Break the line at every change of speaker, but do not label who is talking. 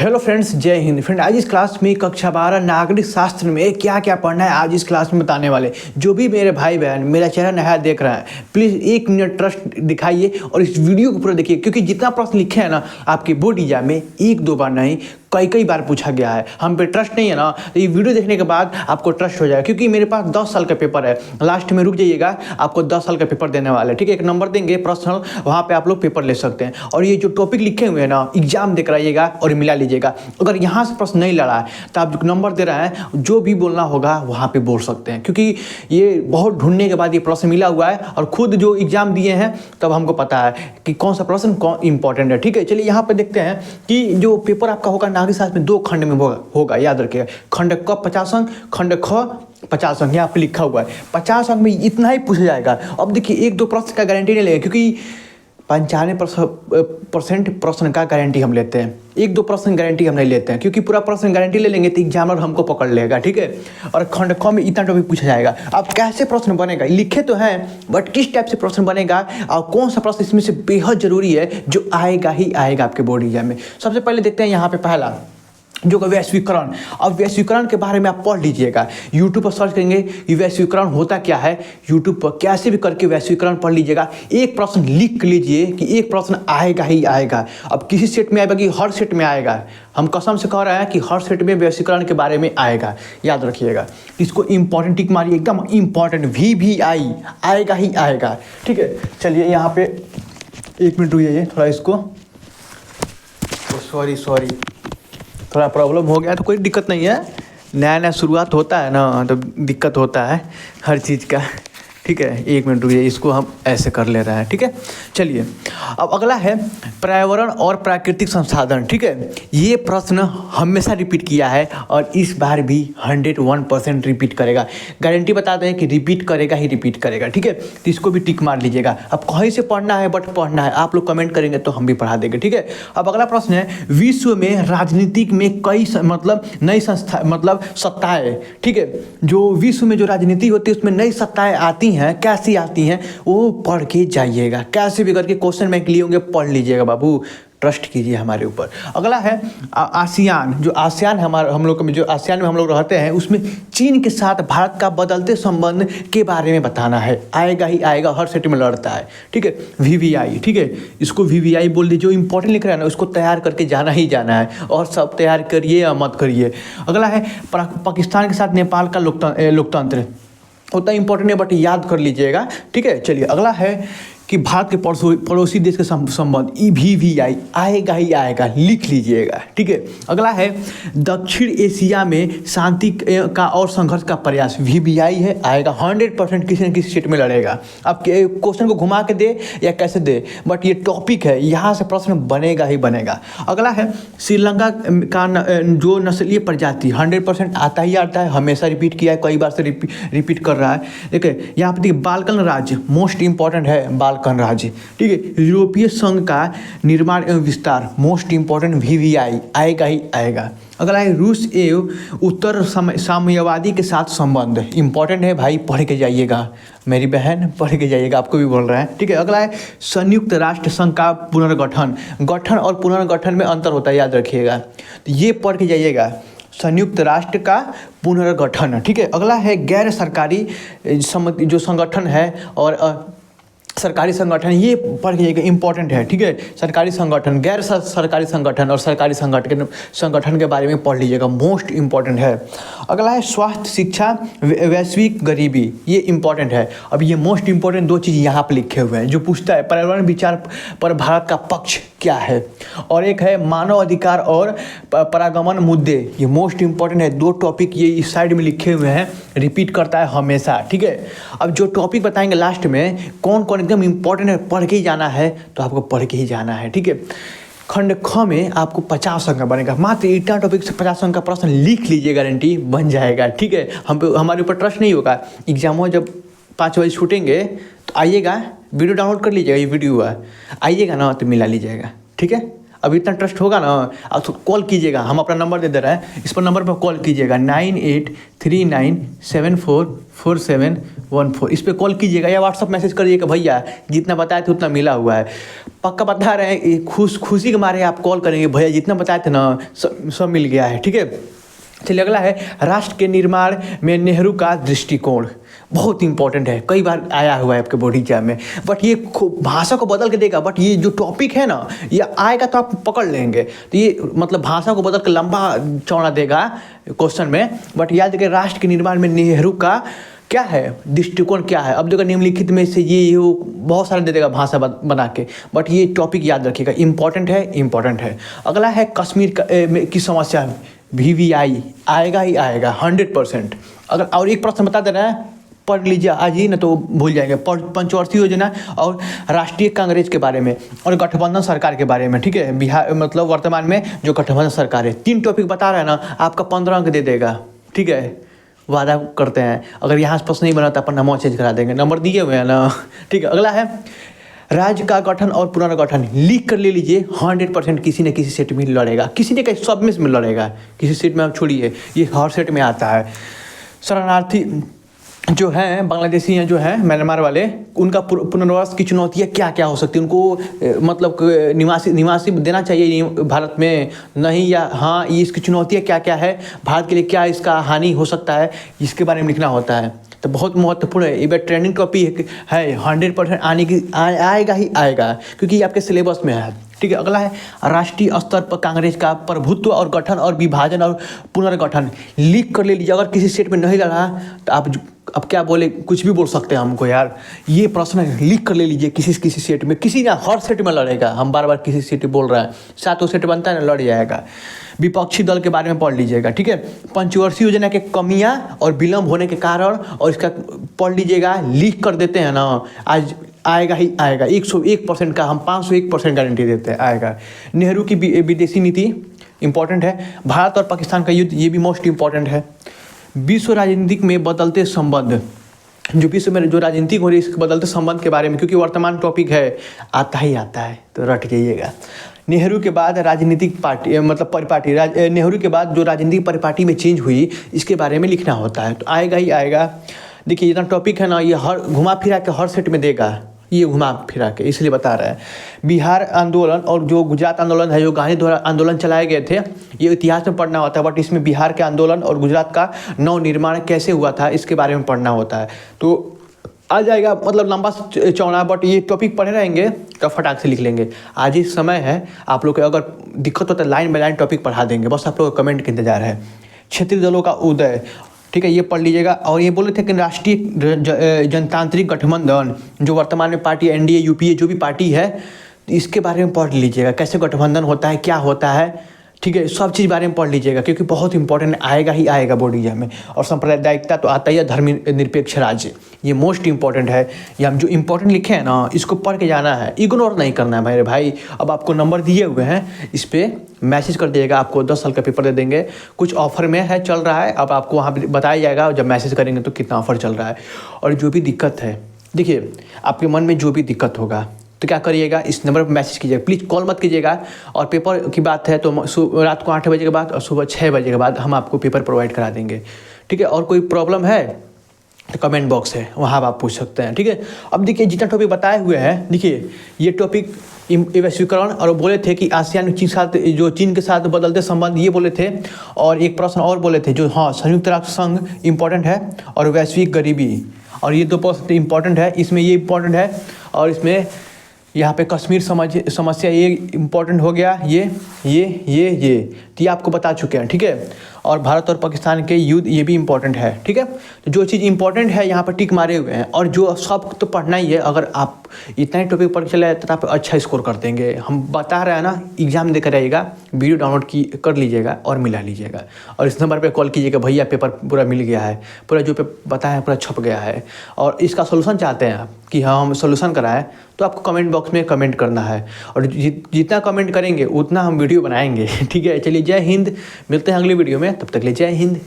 Hello friends, जय Hind. Friend, आज इस क्लास में कक्षा 12 नागरिक शास्त्र में क्या क्या पढ़ना है आज इस क्लास में बताने वाले। जो भी मेरे भाई बहन मेरा चेहरा नया देख रहा है, प्लीज़ 1 मिनट ट्रस्ट दिखाइए और इस वीडियो को पूरा देखिए, क्योंकि जितना प्रश्न लिखे हैं ना आपके बोर्ड एग्जाम में, एक दो बार नहीं कई बार पूछा गया है। हम पे ट्रस्ट नहीं है ना, तो ये वीडियो देखने के बाद आपको ट्रस्ट हो जाएगा, क्योंकि मेरे पास 10 साल का पेपर है। लास्ट में रुक जाइएगा, आपको 10 साल का पेपर देने वाले, ठीक है। एक नंबर देंगे पर्सनल, वहाँ पे आप लोग पेपर ले सकते हैं। और ये जो टॉपिक लिखे हुए हैं ना, एग्जाम दे कराइएगा और मिला लीजिएगा। अगर यहाँ से प्रश्न नहीं लड़ा है तो आप जो नंबर दे रहे हैं, जो भी बोलना होगा वहाँ पे बोल सकते हैं, क्योंकि ये बहुत ढूंढने के बाद ये प्रश्न मिला हुआ है। और खुद जो एग्जाम दिए हैं तब हमको पता है कि कौन सा प्रश्न कौन इंपॉर्टेंट है, ठीक है। चलिए यहाँ पे देखते हैं कि जो पेपर आपका होगा नागरिक शास्त्र में 2 खंड में होगा, याद रखिएगा। खंड क 50 अंक, खंड ख 50 अंक, यहाँ पे लिखा हुआ है। 50 अंक में इतना ही पूछा जाएगा। अब देखिए, 1-2 प्रश्न का गारंटी नहीं लेंगे, क्योंकि 95% प्रश्न का गारंटी हम लेते हैं। 1-2 प्रश्न गारंटी हम नहीं लेते हैं, क्योंकि पूरा प्रश्न गारंटी ले लेंगे तो एग्जामिनर हमको पकड़ लेगा, ठीक है। और खंड ख में इतना टॉपिक पूछा जाएगा। अब कैसे प्रश्न बनेगा लिखे तो हैं, बट किस टाइप से प्रश्न बनेगा और कौन सा प्रश्न इसमें से बेहद जरूरी है जो आएगा ही आएगा आपके बोर्ड एग्जाम में। सबसे पहले देखते हैं यहाँ पे पहला जो वैश्वीकरण। अब वैश्वीकरण के बारे में आप पढ़ लीजिएगा, यूट्यूब पर सर्च करेंगे कि वैश्वीकरण होता क्या है, यूट्यूब पर कैसे भी करके वैश्वीकरण पढ़ लीजिएगा। एक प्रश्न लिख लीजिए कि एक प्रश्न आएगा ही आएगा। अब किसी सेट में आएगा कि हर सेट में आएगा, हम कसम से कह रहे हैं कि हर सेट में वैश्वीकरण के बारे में आएगा, याद रखिएगा। इसको इंपॉर्टेंट टिक मारिए, एकदम इंपॉर्टेंट, VVI आएगा ही आएगा, ठीक है। चलिए यहाँ पे 1 मिनट रुकिए, थोड़ा इसको सॉरी थोड़ा प्रॉब्लम हो गया, तो कोई दिक्कत नहीं है। नया शुरुआत होता है ना, तो दिक्कत होता है हर चीज़ का, ठीक है। 1 मिनट रुकिए, इसको हम ऐसे कर ले रहे हैं, ठीक है। चलिए, अब अगला है पर्यावरण और प्राकृतिक संसाधन, ठीक है। ये प्रश्न हमेशा रिपीट किया है और इस बार भी 101% रिपीट करेगा। गारंटी बताते हैं कि रिपीट करेगा ही रिपीट करेगा, ठीक है। तो इसको भी टिक मार लीजिएगा। अब कहीं से पढ़ना है, बट पढ़ना है, आप लोग कमेंट करेंगे तो हम भी पढ़ा देंगे, ठीक है। अब अगला प्रश्न है, विश्व में राजनीतिक में कई नई संस्था सत्ताएं, ठीक है। जो विश्व में जो राजनीति होती है उसमें नई सत्ताएं आती हैं, कैसी आती हैं वो पढ़ के जाइएगा। कैसे भी करके क्वेश्चन बैंक लिए होंगे, पढ़ लीजिएगा बाबू, ट्रस्ट कीजिए हमारे ऊपर। अगला है आसियान। जो आसियान हम लोग में जो आसियान में हम लोग रहते हैं, उसमें चीन के साथ भारत का बदलते संबंध के बारे में बताना है। आएगा ही आएगा, हर सेट में लड़ता है, ठीक है। VVI, ठीक है, इसको VVI बोल दीजिए। जो इंपॉर्टेंट लिख रहा है ना, उसको तैयार करके जाना ही जाना है, और सब तैयार करिए या मत करिए। अगला है पाकिस्तान के साथ नेपाल का लोकतंत्र। उतना इंपॉर्टेंट है, बट याद कर लीजिएगा, ठीक है। चलिए, अगला है कि भारत के पड़ोसी देश के संबंध, VVI आएगा ही आएगा, लिख लीजिएगा, ठीक है। अगला है दक्षिण एशिया में शांति का और संघर्ष का प्रयास, VVI है, आएगा 100%, किसी न किसी स्टेट में लड़ेगा। अब क्वेश्चन को घुमा के दे या कैसे दे, बट ये टॉपिक है, यहाँ से प्रश्न बनेगा ही बनेगा। अगला है श्रीलंका का जो नस्लीय प्रजाति, 100% आता ही आता है, हमेशा रिपीट किया है, कई बार से रिपीट कर रहा है। देखिए यहाँ पे देखिए, बाल्कन राज्य मोस्ट इंपॉर्टेंट है, बाल्कन राज्य, ठीक है। यूरोपीय संघ का निर्माण एवं विस्तार, मोस्ट इंपॉर्टेंट, VVI आएगा ही आएगा। अगला है रूस एवं उत्तर साम्यवादी के साथ संबंध, इंपॉर्टेंट है भाई, पढ़ के जाइएगा मेरी बहन, पढ़ के जाइएगा, आपको भी बोल रहा है, ठीक है। अगला है संयुक्त राष्ट्र संघ का पुनर्गठन। गठन और पुनर्गठन में अंतर होता है, याद रखिएगा, तो ये पढ़ के जाइएगा, संयुक्त राष्ट्र का पुनर्गठन, ठीक है। अगला है गैर सरकारी जो संगठन है और सरकारी संगठन, ये पढ़ के इंपॉर्टेंट है, ठीक है। सरकारी संगठन, गैर सरकारी संगठन और सरकारी संगठन के बारे में पढ़ लीजिएगा, मोस्ट इंपॉर्टेंट है। अगला है स्वास्थ्य, शिक्षा, वैश्विक गरीबी, ये इंपॉर्टेंट है। अब ये मोस्ट इंपॉर्टेंट 2 चीज़ यहाँ पर लिखे हुए हैं, जो पूछता है पर्यावरण विचार पर भारत का पक्ष क्या है, और एक है मानव अधिकार और परागमन मुद्दे, ये मोस्ट इंपॉर्टेंट है। 2 टॉपिक ये इस साइड में लिखे हुए हैं, रिपीट करता है हमेशा, ठीक है। अब जो टॉपिक बताएंगे लास्ट में कौन कौन एकदम इंपॉर्टेंट है, पढ़ के ही जाना है, तो आपको पढ़ के ही जाना है, ठीक है। खंड ख में आपको 50 अंक का बनेगा, मात्र इतना टॉपिक से 50 अंक का प्रश्न लिख लीजिए, गारंटी बन जाएगा, ठीक है। हमारे ऊपर ट्रस्ट नहीं होगा, एग्जाम हो जब 5 बजे छूटेंगे तो आइएगा, वीडियो डाउनलोड कर लीजिएगा, ये वीडियो है, आइएगा ना तो मिला लीजिएगा, ठीक है। अब इतना ट्रस्ट होगा ना, आप कॉल कीजिएगा, हम अपना नंबर दे रहे हैं, इस पर नंबर पर कॉल कीजिएगा 9839744714, इस पर कॉल कीजिएगा या व्हाट्सअप मैसेज करिएगा भैया जितना बताए थे उतना मिला हुआ है। पक्का बता रहे हैं, खुशी के मारे आप कॉल करेंगे भैया जितना बताए थे ना सब मिल गया है, ठीक है। चलिए अगला है राष्ट्र के निर्माण में नेहरू का दृष्टिकोण, बहुत इंपॉर्टेंट है, कई बार आया हुआ है आपके बोर्ड एग्जाम में, बट ये भाषा को बदल के देगा, बट ये जो टॉपिक है ना ये आएगा तो आप पकड़ लेंगे, तो ये मतलब भाषा को बदल के लंबा चौड़ा देगा क्वेश्चन में, बट याद रखिए राष्ट्र के निर्माण में नेहरू का क्या है दृष्टिकोण क्या है। अब देखो निम्नलिखित में से ये बहुत सारे दे देगा भाषा बना के, बट ये टॉपिक याद रखिएगा, इंपॉर्टेंट है। अगला है कश्मीर की समस्या, VVI आएगा ही आएगा 100%। अगर और एक प्रश्न बता दे रहा है, पढ़ लीजिए आज ही, ना तो भूल जाएंगे, पंचवर्षीय योजना और राष्ट्रीय कांग्रेस के बारे में और गठबंधन सरकार के बारे में, ठीक है। बिहार मतलब वर्तमान में जो गठबंधन सरकार है, 3 टॉपिक बता रहा है ना, आपका 15 अंक दे देगा, ठीक है, वादा करते हैं। अगर यहाँ से प्रश्न नहीं बना तो अपन नंबर चेंज करा देंगे, नंबर दिए हुए हैं ना, ठीक है। अगला है राज्य का गठन और पुनर्गठन, लिख कर ले लीजिए, 100% किसी न किसी सेट में लड़ेगा, किसी न किसी सब में लड़ेगा, किसी सेट में आप छोड़िए, ये हर सेट में आता है। शरणार्थी जो हैं बांग्लादेशी हैं जो हैं म्यांमार वाले, उनका पुनर्वास की चुनौतियाँ क्या क्या हो सकती है, उनको मतलब निवासी देना चाहिए भारत में नहीं, या हाँ ये इसकी चुनौतियाँ क्या क्या है, भारत के लिए क्या इसका हानि हो सकता है, इसके बारे में लिखना होता है। तो बहुत महत्वपूर्ण है, ये बार ट्रेंडिंग टॉपिक है, 100% आएगा ही आएगा, क्योंकि ये आपके सिलेबस में है, ठीक है। अगला है राष्ट्रीय स्तर पर कांग्रेस का प्रभुत्व और गठन और विभाजन और पुनर्गठन, लिख कर ले लीजिए। अगर किसी स्टेट में नहीं लड़ा तो आप अब क्या बोले, कुछ भी बोल सकते हैं हमको यार, ये प्रश्न लिख कर ले लीजिए, किसी सेट में, किसी ना हर सेट में लड़ेगा, हम बार किसी सेट बोल रहे हैं, 7 सेट बनता है ना, लड़ जाएगा। विपक्षी दल के बारे में पढ़ लीजिएगा, ठीक है। पंचवर्षीय योजना के कमियां और विलम्ब होने के कारण और इसका पढ़ लीजिएगा, लिख कर देते हैं ना, आज आएगा ही आएगा, 101% का हम 501% गारंटी देते हैं आएगा। नेहरू की विदेशी नीति इंपॉर्टेंट है। भारत और पाकिस्तान का युद्ध, ये भी मोस्ट इंपॉर्टेंट है। विश्व राजनीतिक में बदलते संबंध, जो विश्व में जो राजनीतिक हो रही है इसके बदलते संबंध के बारे में, क्योंकि वर्तमान टॉपिक है, आता है, तो रट जाइएगा। नेहरू के बाद राजनीतिक पार्टी मतलब परिपाटी, नेहरू के बाद जो राजनीतिक परिपाटी में चेंज हुई इसके बारे में लिखना होता है, तो आएगा ही आएगा। देखिए जितना टॉपिक है ना, ये हर घुमा फिरा के हर सेट में देगा, ये घुमा फिरा के, इसलिए बता रहा है। बिहार आंदोलन और जो गुजरात आंदोलन है, जो गांधी द्वारा आंदोलन चलाए गए थे, ये इतिहास में पढ़ना होता है, बट इसमें बिहार के आंदोलन और गुजरात का नव निर्माण कैसे हुआ था इसके बारे में पढ़ना होता है, तो आ जाएगा, मतलब लंबा चौड़ा, बट ये टॉपिक पढ़े रहेंगे तो फटाक से लिख लेंगे। आज ही समय है, आप लोग को अगर दिक्कत होता है लाइन बाय लाइन टॉपिक पढ़ा देंगे, बस आप लोग कमेंट का इंतजार है। क्षेत्रीय दलों का उदय, ठीक है, ये पढ़ लीजिएगा। और ये बोले थे कि राष्ट्रीय जनतांत्रिक गठबंधन, जो वर्तमान में पार्टी NDA UPA जो भी पार्टी है, इसके बारे में पढ़ लीजिएगा, कैसे गठबंधन होता है, क्या होता है, ठीक है, सब चीज़ बारे में पढ़ लीजिएगा, क्योंकि बहुत इंपॉर्टेंट आएगा ही आएगा बोर्ड एग्जाम में। और सांप्रदायिकता तो आता ही है, धर्मनिरपेक्ष राज्य, ये मोस्ट इंपॉर्टेंट है। ये हम जो इंपॉर्टेंट लिखे हैं ना, इसको पढ़ के जाना है, इग्नोर नहीं करना है मेरे भाई। अब आपको नंबर दिए हुए हैं, इस पर मैसेज कर दिएगा, आपको 10 साल का पेपर दे देंगे, कुछ ऑफर में है, चल रहा है, अब आपको वहाँ बताया जाएगा जब मैसेज करेंगे तो कितना ऑफर चल रहा है। और जो भी दिक्कत है, देखिए आपके मन में जो भी दिक्कत होगा तो क्या करिएगा, इस नंबर पर मैसेज कीजिएगा, प्लीज़ कॉल मत कीजिएगा। और पेपर की बात है तो रात को 8 बजे के बाद और सुबह 6 बजे के बाद हम आपको पेपर प्रोवाइड करा देंगे, ठीक है। और कोई प्रॉब्लम है तो कमेंट बॉक्स है, वहाँ आप पूछ सकते हैं, ठीक है। अब देखिए जितना टॉपिक बताए हुए हैं, देखिए ये टॉपिक वैश्वीकरण, और बोले थे कि आसियान चीन के साथ बदलते संबंध, ये बोले थे। और एक प्रश्न और बोले थे जो, हाँ, संयुक्त राष्ट्र संघ इंपॉर्टेंट है, और वैश्विक गरीबी, और ये 2 प्रश्न इंपॉर्टेंट है, इसमें ये इंपॉर्टेंट है, और इसमें यहाँ पे कश्मीर समस्या ये इम्पोर्टेंट हो गया, ये तो ये आपको बता चुके हैं, ठीक है। और भारत और पाकिस्तान के युद्ध, ये भी इम्पोर्टेंट है, ठीक है। तो जो चीज़ इंपॉर्टेंट है यहाँ पर टिक मारे हुए हैं, और जो सब तो पढ़ना ही है। अगर आप इतना ही टॉपिक पढ़ चले तो आप अच्छा स्कोर कर देंगे, हम बता रहे हैं ना, एग्जाम देकर आइएगा, वीडियो डाउनलोड कर लीजिएगा और मिला लीजिएगा, और इस नंबर पर कॉल कीजिएगा, भैया पेपर पूरा मिल गया है, पूरा जो बताया पूरा छप गया है, और इसका सोल्यूशन चाहते हैं आप कि हाँ हम सोल्यूशन कराएं, तो आपको कमेंट बॉक्स में कमेंट करना है, और जितना कमेंट करेंगे उतना हम वीडियो बनाएंगे, ठीक है। चलिए जय हिंद, मिलते हैं अगली वीडियो में, तब तक के लिए जय हिंद।